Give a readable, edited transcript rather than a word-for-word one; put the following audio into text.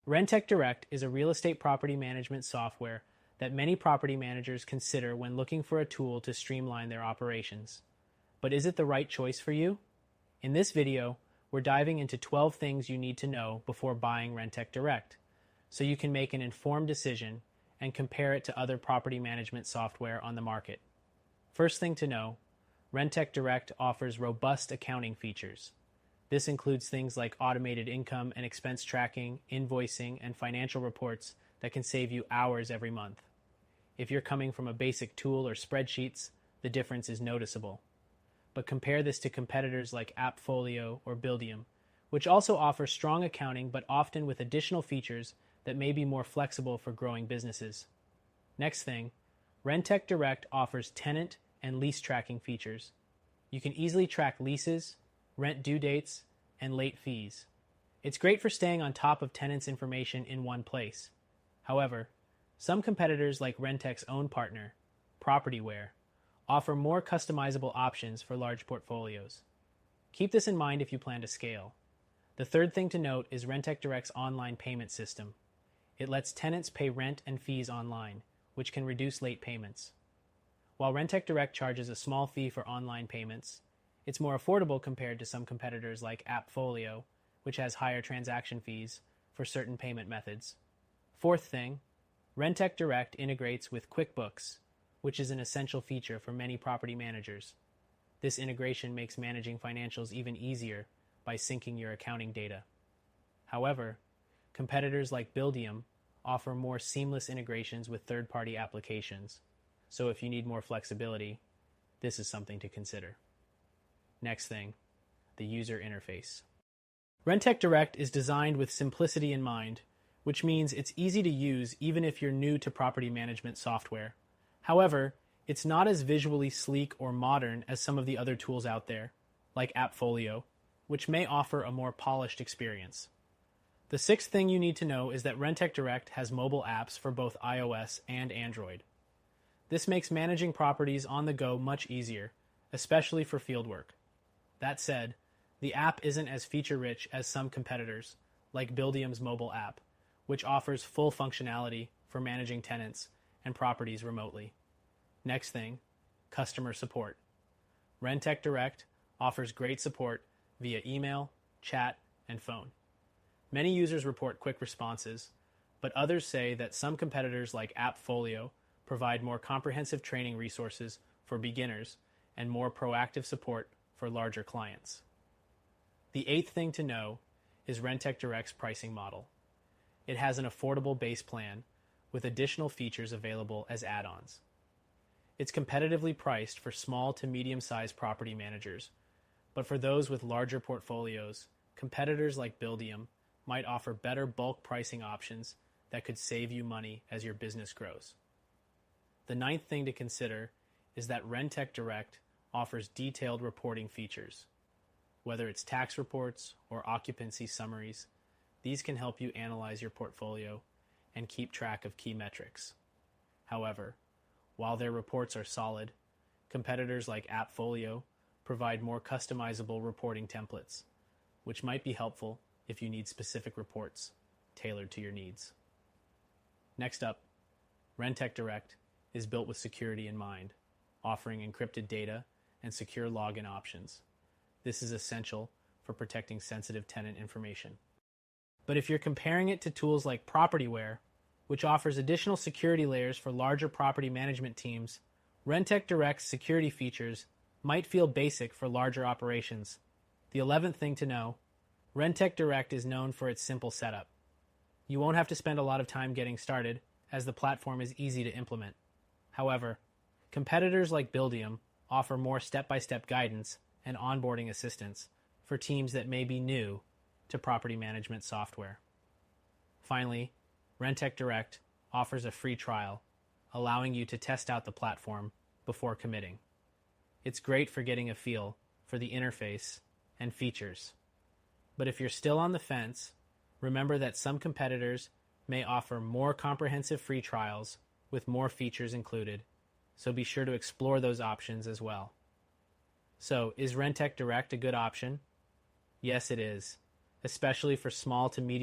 Rentec Direct is a real estate property management software that many property managers consider when looking for a tool to streamline their operations. But is it the right choice for you? In this video, we're diving into 12 things you need to know before buying Rentec Direct, so you can make an informed decision and compare it to other property management software on the market. First thing to know, Rentec Direct offers robust accounting features. This includes things like automated income and expense tracking, invoicing, and financial reports that can save you hours every month. If you're coming from a basic tool or spreadsheets, the difference is noticeable. But compare this to competitors like Appfolio or Buildium, which also offer strong accounting but often with additional features that may be more flexible for growing businesses. Next thing, Rentec Direct offers tenant and lease tracking features. You can easily track leases, rent due dates, and late fees. It's great for staying on top of tenants' information in one place. However, some competitors like Rentec's own partner, Propertyware, offer more customizable options for large portfolios. Keep this in mind if you plan to scale. The third thing to note is Rentec Direct's online payment system. It lets tenants pay rent and fees online, which can reduce late payments. While Rentec Direct charges a small fee for online payments, it's more affordable compared to some competitors like Appfolio, which has higher transaction fees for certain payment methods. Fourth thing, Rentec Direct integrates with QuickBooks, which is an essential feature for many property managers. This integration makes managing financials even easier by syncing your accounting data. However, competitors like Buildium offer more seamless integrations with third-party applications, so if you need more flexibility, this is something to consider. Next thing, the user interface. Rentec Direct is designed with simplicity in mind, which means it's easy to use even if you're new to property management software. However, it's not as visually sleek or modern as some of the other tools out there, like Appfolio, which may offer a more polished experience. The sixth thing you need to know is that Rentec Direct has mobile apps for both iOS and Android. This makes managing properties on the go much easier, especially for fieldwork. That said, the app isn't as feature-rich as some competitors, like Buildium's mobile app, which offers full functionality for managing tenants and properties remotely. Next thing, customer support. Rentec Direct offers great support via email, chat, and phone. Many users report quick responses, but others say that some competitors like Appfolio provide more comprehensive training resources for beginners and more proactive support for larger clients. The eighth thing to know is Rentec Direct's pricing model. It has an affordable base plan with additional features available as add-ons. It's competitively priced for small to medium-sized property managers, but for those with larger portfolios, competitors like Buildium might offer better bulk pricing options that could save you money as your business grows. The ninth thing to consider is that Rentec Direct offers detailed reporting features. Whether it's tax reports or occupancy summaries, these can help you analyze your portfolio and keep track of key metrics. However, while their reports are solid, competitors like Appfolio provide more customizable reporting templates, which might be helpful if you need specific reports tailored to your needs. Next up, Rentec Direct is built with security in mind, offering encrypted data and secure login options. This is essential for protecting sensitive tenant information. But if you're comparing it to tools like Propertyware, which offers additional security layers for larger property management teams, Rentec Direct's security features might feel basic for larger operations. The 11th thing to know, Rentec Direct is known for its simple setup. You won't have to spend a lot of time getting started, as the platform is easy to implement. However, competitors like Buildium offer more step-by-step guidance and onboarding assistance for teams that may be new to property management software. Finally, Rentec Direct offers a free trial, allowing you to test out the platform before committing. It's great for getting a feel for the interface and features. But if you're still on the fence, remember that some competitors may offer more comprehensive free trials with more features included, so be sure to explore those options as well. So, is Rentec Direct a good option? Yes, it is, especially for small to medium